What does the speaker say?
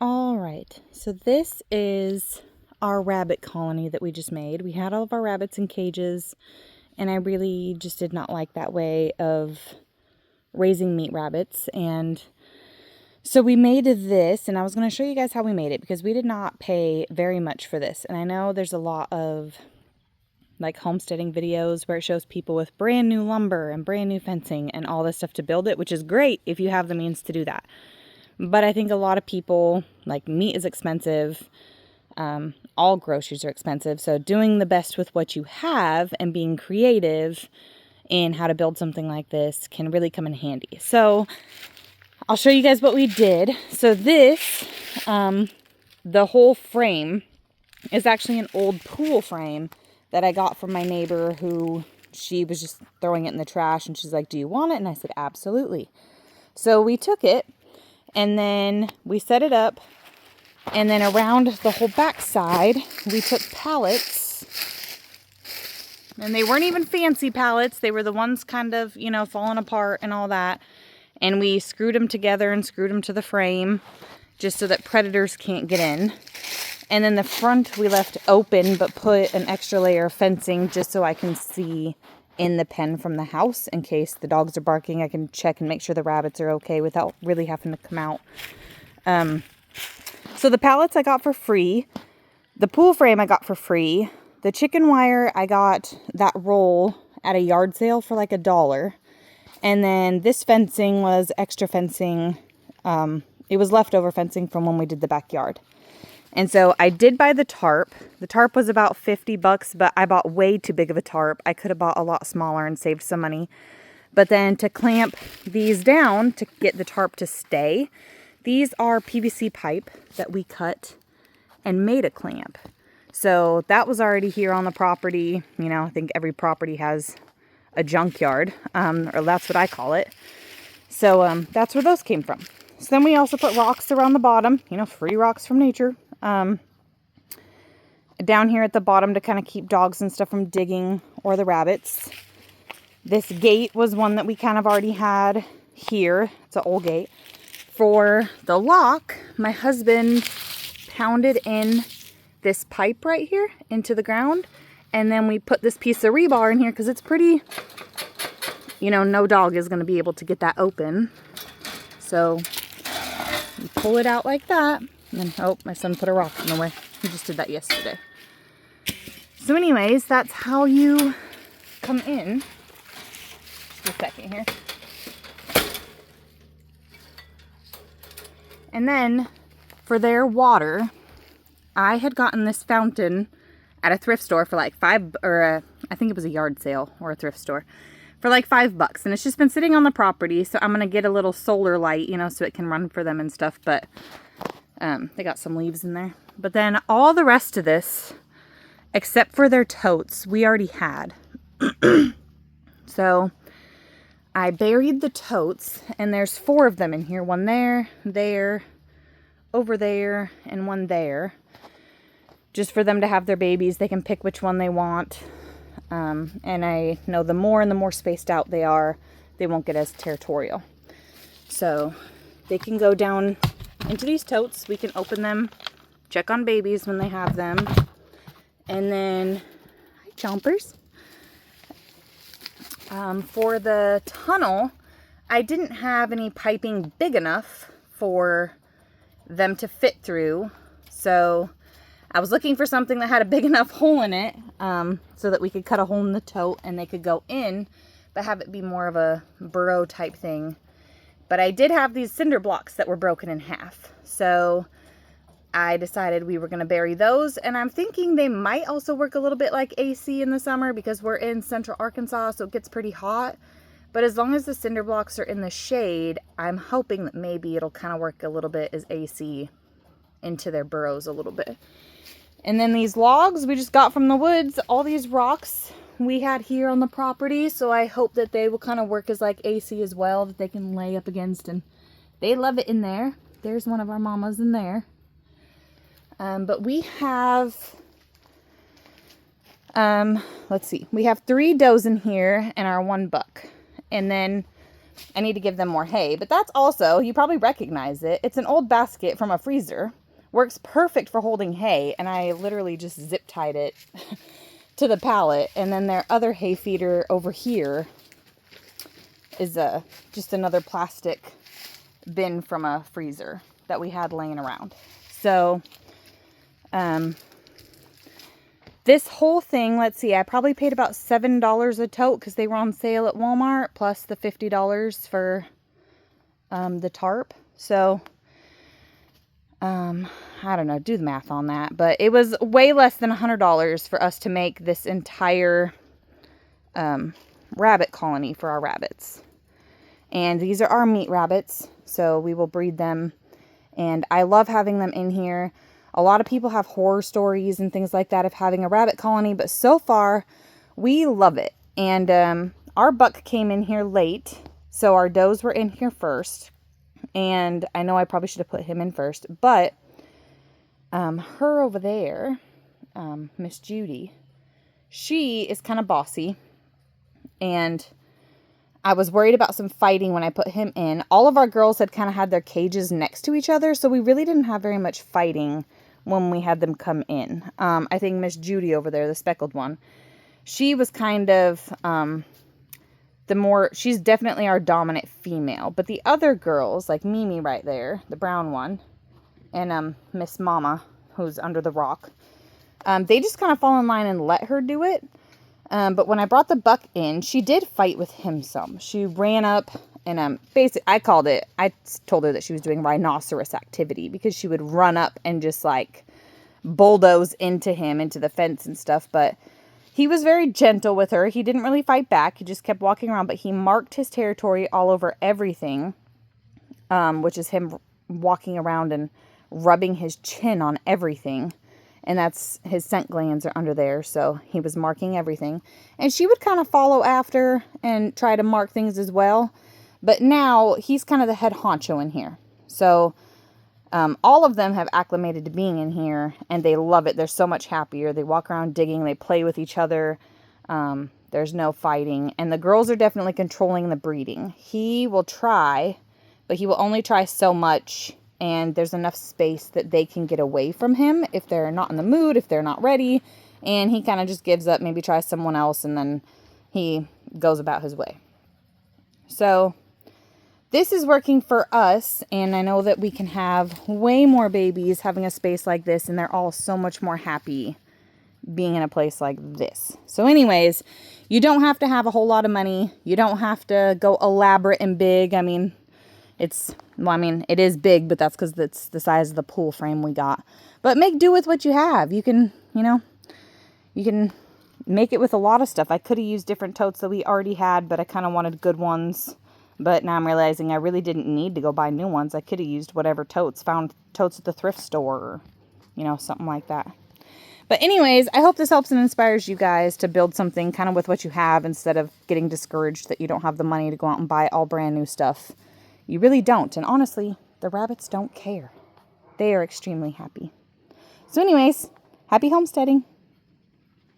All right, so this is our rabbit colony that we just made. We had all of our rabbits in cages, and I really just did not like that way of raising meat rabbits. And so we made this, and I was going to show you guys how we made it because we did not pay very much for this. And I know there's a lot of like homesteading videos where it shows people with brand new lumber and brand new fencing and all this stuff to build it, which is great if you have the means to do that. But I think a lot of people, like, meat is expensive. All groceries are expensive. So doing the best with what you have and being creative in how to build something like this can really come in handy. So I'll show you guys what we did. So this, the whole frame is actually an old pool frame that I got from my neighbor who she was just throwing it in the trash. And she's like, "Do you want it?" And I said, "Absolutely." So we took it. And then we set it up, and then around the whole back side, we took pallets, and they weren't even fancy pallets. They were the ones kind of, you know, falling apart and all that. And we screwed them together and screwed them to the frame just so that predators can't get in. And then the front we left open, but put an extra layer of fencing just so I can see in the pen from the house in case the dogs are barking. I can check and make sure the rabbits are okay without really having to come out. So the pallets I got for free. The pool frame I got for free. The chicken wire, I got that roll at a yard sale for like $1. And then this fencing was extra fencing. It was leftover fencing from when we did the backyard. And so I did buy the tarp. The tarp was about $50, but I bought way too big of a tarp. I could have bought a lot smaller and saved some money. But then to clamp these down to get the tarp to stay, these are PVC pipe that we cut and made a clamp. So that was already here on the property. You know, I think every property has a junkyard, or that's what I call it. So that's where those came from. So then we also put rocks around the bottom, you know, free rocks from nature. Down here at the bottom to kind of keep dogs and stuff from digging, or the rabbits. This gate was one that we kind of already had here. It's an old gate. For the lock, my husband pounded in this pipe right here into the ground. And then we put this piece of rebar in here because it's pretty, you know, no dog is going to be able to get that open. So you pull it out like that. And then, oh, my son put a rock in the way. He just did that yesterday. So anyways, that's how you come in. Just a second here. And then for their water, I had gotten this fountain at a thrift store for like I think it was a yard sale or a thrift store for like $5. And it's just been sitting on the property. So I'm going to get a little solar light, you know, so it can run for them and stuff. But they got some leaves in there. But then all the rest of this, except for their totes, we already had. So I buried the totes, and there's 4 of them in here. One there, there, over there, and one there. Just for them to have their babies. They can pick which one they want. And I know the more and the more spaced out they are, they won't get as territorial. So they can go down into these totes. We can open them, check on babies when they have them. And then, hi chompers. For the tunnel, I didn't have any piping big enough for them to fit through. So I was looking for something that had a big enough hole in it, so that we could cut a hole in the tote and they could go in, but have it be more of a burrow type thing. But I did have these cinder blocks that were broken in half. So I decided we were going to bury those. And I'm thinking they might also work a little bit like AC in the summer because we're in central Arkansas, so it gets pretty hot. But as long as the cinder blocks are in the shade, I'm hoping that maybe it'll kind of work a little bit as AC into their burrows a little bit. And then these logs we just got from the woods. All these rocks we had here on the property, so I hope that they will kind of work as like AC as well, that they can lay up against, and they love it in there. There's one of our mamas in there. But we have let's see, we have 3 does in here and our 1 buck. And then I need to give them more hay. But that's also, you probably recognize it. It's an old basket from a freezer. Works perfect for holding hay. And I literally just zip tied it to the pallet. And then their other hay feeder over here is just another plastic bin from a freezer that we had laying around. So, this whole thing, let's see, I probably paid about $7 a tote because they were on sale at Walmart, plus the $50 for the tarp. So, I don't know, do the math on that. But it was way less than $100 for us to make this entire rabbit colony for our rabbits. And these are our meat rabbits, so we will breed them. And I love having them in here. A lot of people have horror stories and things like that of having a rabbit colony, but so far, we love it. And our buck came in here late, so our does were in here first. And I know I probably should have put him in first, but her over there, Miss Judy, she is kind of bossy. And I was worried about some fighting when I put him in. All of our girls had kind of had their cages next to each other, so we really didn't have very much fighting when we had them come in. I think Miss Judy over there, the speckled one, she was kind of she's definitely our dominant female. But the other girls, like Mimi right there, the brown one, and Miss Mama, who's under the rock, they just kind of fall in line and let her do it. But when I brought the buck in, she did fight with him some. She ran up and basically I told her that she was doing rhinoceros activity because she would run up and just like bulldoze into him, into the fence and stuff. But he was very gentle with her. He didn't really fight back. He just kept walking around, but he marked his territory all over everything, which is him walking around and rubbing his chin on everything. And that's, his scent glands are under there, so he was marking everything. And she would kind of follow after and try to mark things as well. But now, he's kind of the head honcho in here. So, all of them have acclimated to being in here, and they love it. They're so much happier. They walk around digging, they play with each other. There's no fighting. And the girls are definitely controlling the breeding. He will try, but he will only try so much. And there's enough space that they can get away from him if they're not in the mood, if they're not ready. And he kind of just gives up, maybe tries someone else, and then he goes about his way. So this is working for us, and I know that we can have way more babies having a space like this, and they're all so much more happy being in a place like this. So anyways, you don't have to have a whole lot of money. You don't have to go elaborate and big. I mean, it is big, but that's because it's the size of the pool frame we got. But make do with what you have. You can make it with a lot of stuff. I could have used different totes that we already had, but I kind of wanted good ones. But now I'm realizing I really didn't need to go buy new ones. I could have used whatever found totes at the thrift store or, something like that. But anyways, I hope this helps and inspires you guys to build something kind of with what you have instead of getting discouraged that you don't have the money to go out and buy all brand new stuff. You really don't. And honestly, the rabbits don't care. They are extremely happy. So anyways, happy homesteading.